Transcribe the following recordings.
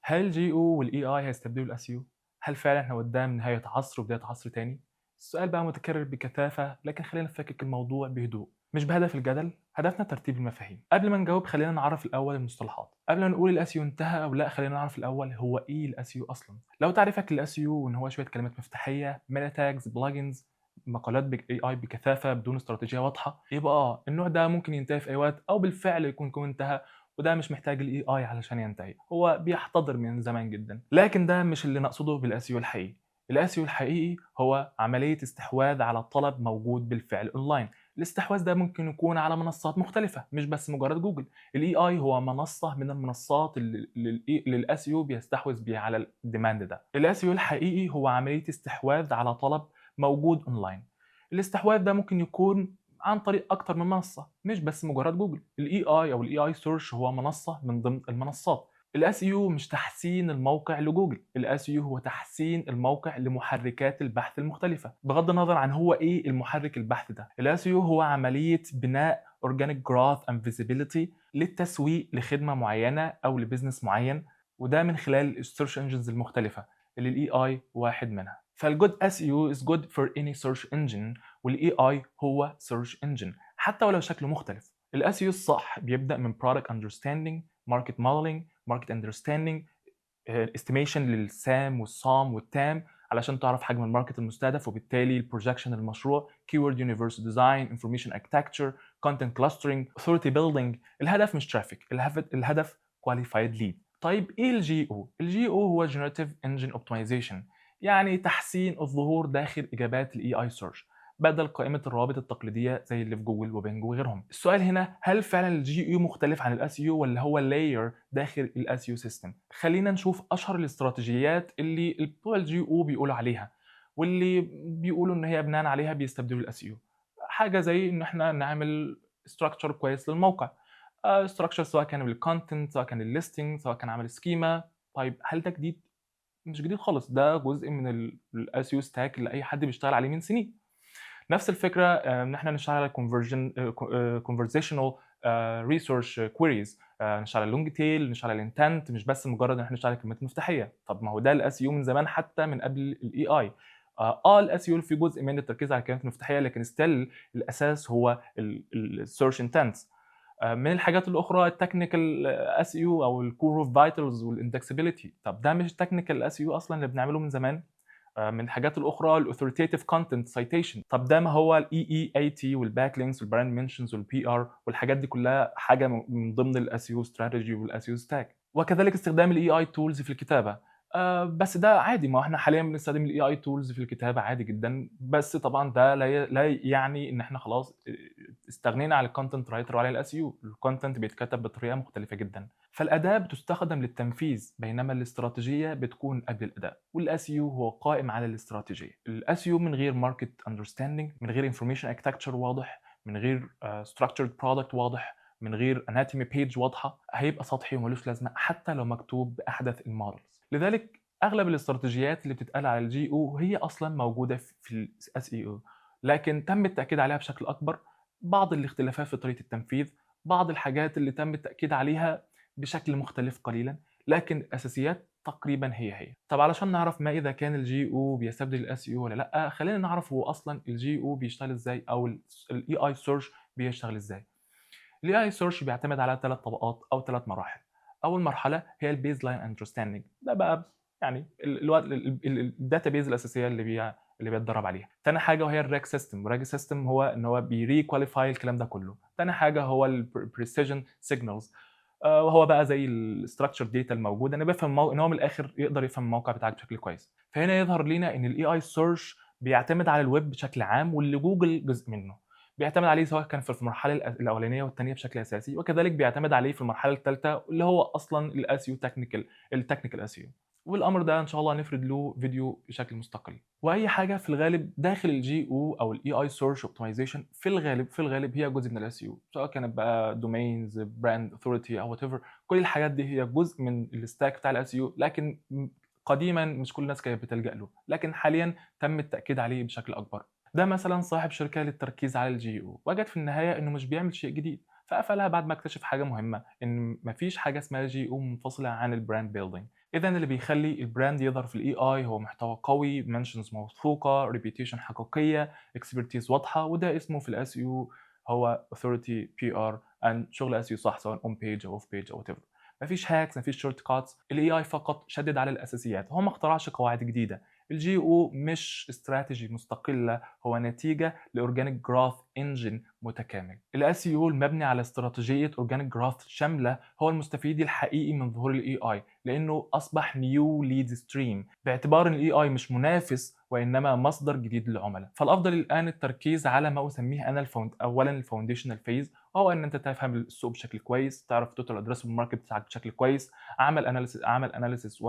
هل الجي او والاي اي هيستبدلوا الاس يو؟ هل فعلا احنا قدام نهايه عصر وبدايه عصر تاني؟ السؤال بقى متكرر بكثافه، لكن خلينا نفكك الموضوع بهدوء، مش بهدف الجدل، هدفنا ترتيب المفاهيم. قبل ما نجاوب خلينا نعرف الاول المصطلحات. قبل ما نقول الاس يو انتهى او لا، خلينا نعرف الاول هو ايه الاس يو اصلا. لو تعريفك للاس يو ان هو شويه كلمات مفتاحيه، ميتا تاجز، بلجنز، مقالات اي اي بكثافه بدون استراتيجيه واضحه، يبقى النوع ده ممكن ينتهي في اي وقت او بالفعل يكون انتهى، وده مش محتاج الاي اي علشان ينتهي، هو بيحتضر من زمان جدا. لكن ده مش اللي نقصده بالاسيو الحقيقي. الاسيو الحقيقي هو عمليه استحواذ على طلب موجود بالفعل اونلاين. الاستحواذ ده ممكن يكون على منصات مختلفه، مش بس مجرد جوجل. الاي اي هو منصه من المنصات اللي الاسيو بيستحوذ بيها على الديماند ده. الاسيو الحقيقي هو عمليه استحواذ على طلب موجود اونلاين. الاستحواذ ده ممكن يكون عن طريق اكتر من منصه، مش بس مجرد جوجل. الاي اي او الاي اي سيرش هو منصه من ضمن المنصات. الاس يو مش تحسين الموقع لجوجل، الاس يو هو تحسين الموقع لمحركات البحث المختلفه. بغض النظر عن هو ايه المحرك البحث ده، الاس يو هو عمليه بناء organic growth and visibility للتسويق لخدمه معينه او لبزنس معين، وده من خلال السيرش انجنز المختلفه اللي الاي اي واحد منها. فالجود اس يو is good for any search engine، والاي اي هو سيرش انجن حتى ولو شكله مختلف. الاس يو الصح بيبدا من product understanding، market modeling، market understanding، estimation للسام والصام والتام علشان تعرف حجم الماركت المستهدف، وبالتالي البروجكشن المشروع، keyword universal design، information architecture، content clustering، authority building. الهدف مش traffic، الهدف qualified lead. طيب ايه الجي او؟ الجي او هو generative engine optimization، يعني تحسين الظهور داخل اجابات الاي اي سيرش بدل قائمة الروابط التقليدية زي اللي في جوجل وبينج وغيرهم. السؤال هنا، هل فعلا الجي يو مختلف عن الاس يو ولا هو لاير داخل الاس يو سيستم؟ خلينا نشوف اشهر الاستراتيجيات اللي بتوع الجي او بيقولوا عليها، واللي بيقولوا ان هي بناء عليها بيستبدلوا الاس يو. حاجة زي ان احنا نعمل ستراكشر كويس للموقع، ستراكشر سواء كان بالكونتنت، سواء كان الليستنج، سواء كان عمل سكيما. طيب هل ده جديد؟ مش جديد خالص، ده جزء من الاس يو ستاك اللي اي حد بيشتغل عليه من سنين. نفس الفكره ان احنا نشتغل على conversational research queries، نشتغل على اللونج تيل، نشتغل على الانتنت، مش بس مجرد ان احنا نشتغل على كلمات مفتاحيه. طب ما هو ده الاس يو من زمان حتى من قبل الاي اي. الاس يو في جزء من التركيز على الكلمات المفتاحيه، لكن ستيل الاساس هو السيرش انتنتس. من الحاجات الاخرى التكنيكال اس يو او الكور اوف فايتالز والاندكسبيلتي. طب ده مش تكنيكال اس يو اصلا اللي بنعمله من زمان؟ من الحاجات الاخرى الاوثوريتيف كونتنت سايتيشن. طب ده ما هو الاي اي اي تي والباك لينكس والبراند منشنز والبي ار والحاجات دي كلها حاجه من ضمن الاس يو استراتيجي والاس يو ستاك. وكذلك استخدام الاي اي تولز في الكتابه. بس ده عادي، ما احنا حاليا بنستخدم الاي اي تولز في الكتابه عادي جدا، بس طبعا ده لا يعني ان احنا خلاص استغنينا عن الكونتنت رايتر وعلى الاس يو. الكونتنت بيتكتب بطريقه مختلفه جدا، فالاداه بتستخدم للتنفيذ بينما الاستراتيجيه بتكون قبل الاداء، والاس يو هو قائم على الاستراتيجيه. الاس يو من غير ماركت اندرستاندينج، من غير انفورميشن اركتكتشر واضح، من غير ستراكشرد برودكت واضح، من غير اناتومي بيج واضحه، هيبقى سطحي وملوش لازمه حتى لو مكتوب باحدث المودلز. لذلك اغلب الاستراتيجيات اللي بتتقال على الجي او هي اصلا موجوده في الاس اي او، لكن تم التاكيد عليها بشكل اكبر. بعض الاختلافات في طريقه التنفيذ، بعض الحاجات اللي تم التاكيد عليها بشكل مختلف قليلا، لكن الاساسيات تقريبا هي. طب علشان نعرف ما اذا كان الجي او بيستبدل الاس يو ولا لا، خلينا نعرف هو اصلا الجي او بيشتغل ازاي او الاي اي سيرش بيشتغل ازاي. الاي اي سيرش بيعتمد على ثلاث طبقات او ثلاث مراحل. اول مرحله هي البيز لاين اندرستاندينج، ده بقى يعني الداتا بيز الاساسيه اللي بيتدرب عليها. تاني حاجه وهي الراك سيستم، والراك سيستم هو ان هو بيري كواليفاي الكلام ده كله. تاني حاجه هو البريسيجن سيجنالز، وهو بقى زي الستراكشر داتا الموجوده، انا بفهم ان هو من الاخر يقدر يفهم الموقع بتاعك بشكل كويس. فهنا يظهر لنا ان الاي اي سيرش بيعتمد على الويب بشكل عام، واللي جوجل جزء منه بيعتمد عليه، سواء كان في المرحله الاولانيه والثانيه بشكل اساسي، وكذلك بيعتمد عليه في المرحله الثالثه اللي هو اصلا الاسيو تكنيكال، التكنيكال اسيو. والامر ده ان شاء الله هنفرد له فيديو بشكل مستقل. واي حاجه في الغالب داخل الجي او الاي اي سيرش اوبتمايزيشن في الغالب هي جزء من الاس يو، سواء كانت بقى دومينز، براند اوثورتي، او وات ايفر. كل الحاجات دي هي جزء من الستاك بتاع الاس يو، لكن قديما مش كل الناس كانت بتلجأ له، لكن حاليا تم التاكيد عليه بشكل اكبر. ده مثلا صاحب شركه للتركيز على الجي او وجد في النهايه انه مش بيعمل شيء جديد، فقفلها بعد ما اكتشف حاجه مهمه، ان مفيش حاجه اسمها جي او منفصله عن البراند بيلدينج. إذا اللي بيخلي البراند يظهر في الاي اي هو محتوى قوي، منشنز موثوقه، ريبيتيشن حقيقيه، اكسبرتيز واضحه، وده اسمه في الاس يو هو authority PR and شغل اس يو صح، سواء اون بيج او اوف بيج او whatever. مفيش هاكس، مفيش شورت كاتس، الاي اي فقط شدد على الاساسيات، هو ما اخترعش قواعد جديده. الجي او مش استراتيجي مستقله، هو نتيجه لاورجانيك جراث انجن متكامل. الاس يو المبني على استراتيجيه اورجانيك جراث شامله هو المستفيد الحقيقي من ظهور الاي اي، لانه اصبح نيو ليد ستريم، باعتبار ان الاي اي مش منافس وانما مصدر جديد للعملاء. فالافضل الان التركيز على ما اسميه انا اولا الفاونديشنال فيز، وهو ان انت تفهم السوق بشكل كويس، تعرف توتال ادريسبل ماركت بتاعك بشكل كويس، عمل اناليسيس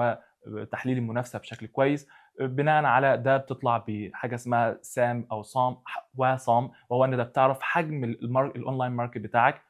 وتحليل المنافسه بشكل كويس. بناء على ده بتطلع بحاجه اسمها سام او صام وصام، وهو ان ده بتعرف حجم الاونلاين ماركت بتاعك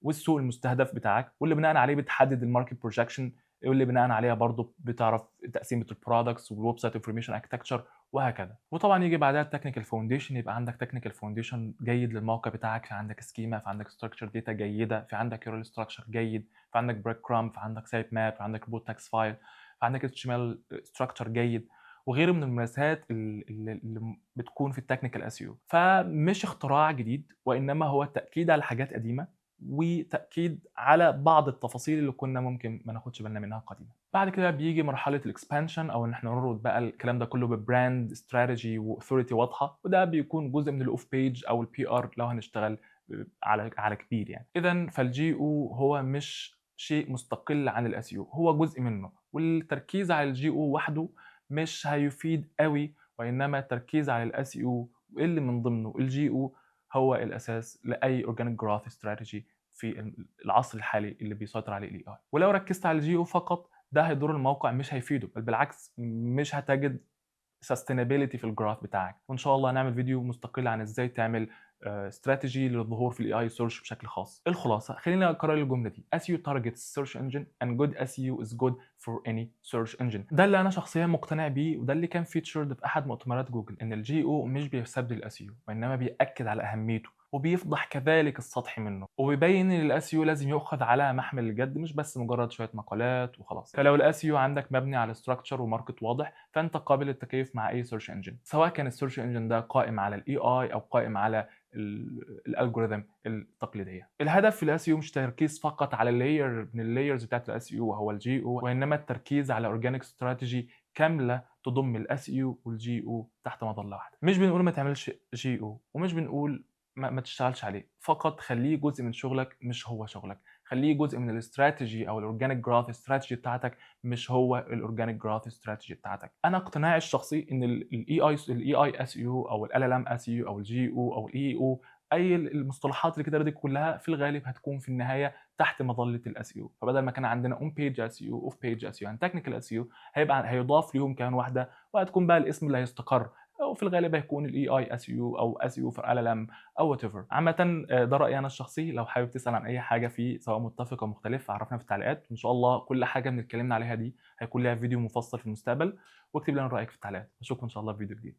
والسوق المستهدف بتاعك، واللي بناء عليه بتحدد الماركت بروجكشن، واللي بناء عليها برضه بتعرف تقسيمه البرودكتس والويب سايت انفورميشن اركتكتشر وهكذا. وطبعا يجي بعدها التكنيكال فاونديشن، يبقى عندك تكنيكال فاونديشن جيد للموقع بتاعك، في عندك سكيما، في عندك ستراكشر داتا جيده، في عندك يورال ستراكشر جيد، في عندك بريك كرام، في عندك سايت ماب، في عندك روبوت تاكس فايل، في عندك اتش ام ال ستراكشر جيد، وغيره من الممارسات اللي بتكون في التكنيكال اس يو. فمش اختراع جديد، وانما هو تاكيد على حاجات قديمه، وتأكيد على بعض التفاصيل اللي كنا ممكن ما ناخدش بالنا منها قديما. بعد كده بيجي مرحلة الاكسبانشن، او ان احنا نربط بقى الكلام ده كله ببراند استراتيجي واثوريتي واضحة، وده بيكون جزء من الاوف بيج او البي ار لو هنشتغل على كبير يعني. اذا فالجي او هو مش شيء مستقل عن الاس يو، هو جزء منه، والتركيز على الجي او وحده مش هيفيد قوي، وانما التركيز على الاس يو اللي من ضمنه الجي او هو الاساس لاي اورجانيك جروث استراتيجي في العصر الحالي اللي بيسيطر عليه الاي اي. ولو ركزت على الجي او فقط ده هيضر الموقع، مش هيفيده، بل بالعكس مش هتجد sustainability في الجراف بتاعك. وان شاء الله هنعمل فيديو مستقل عن ازاي تعمل استراتيجي للظهور في الاي اي سيرش بشكل خاص. الخلاصه خلينا اكرر الجمله دي: SEO targets search engine and good SEO is good for any search engine. ده اللي انا شخصيا مقتنع بيه، وده اللي كان فيتشرد في احد مؤتمرات جوجل، ان الجي او مش بيستبدل الاس يو، وانما بيأكد على اهميته، وبيفضح كذلك السطحي منه، وبيبين ان الاس يو لازم يؤخذ على محمل الجد، مش بس مجرد شويه مقالات وخلاص. فلو الاس يو عندك مبني على ستراكشر وماركت واضح، فانت قابل للتكيف مع اي سيرش انجن، سواء كان السيرش انجن ده قائم على الاي اي او قائم على الالجوريثم التقليديه. الهدف في الاس يو مش تركيز فقط على لاير من اللايرز بتاعت الاس يو وهو الجي او، وانما التركيز على اورجانيك استراتيجي كامله تضم الاس يو والجي او تحت مظله واحده. مش بنقول ما تعملش جي او، ومش بنقول ما تشتغلش عليه، فقط خليه جزء من شغلك مش هو شغلك، خليه جزء من الاستراتيجي او الاورجانيك جراث استراتيجي بتاعتك، مش هو الاورجانيك جراث استراتيجي بتاعتك. انا اقتناعي الشخصي ان الاي اي اس يو او ال ال ام اس يو او الجي او او الاي او، اي المصطلحات اللي كده دي كلها في الغالب هتكون في النهايه تحت مظله الاس يو. فبدل ما كان عندنا اون بيج اس يو، اوف بيج اس يو، يعني تكنيكال اس يو، هيضاف ليهم كمان واحده، وهتكون بقى الاسم اللي هيستقر، وفي الغالب هيكون الاي اي اس يو او اس يو في ال ال ام او وات ايفر. عامه ده رايي انا الشخصي، لو حابب تسال عن اي حاجه فيه سواء متفق او مختلف عرفنا في التعليقات، وان شاء الله كل حاجه من اللي اتكلمنا عليها دي هيكون لها فيديو مفصل في المستقبل، واكتب لنا رايك في التعليقات. اشوفكم ان شاء الله في فيديو جديد.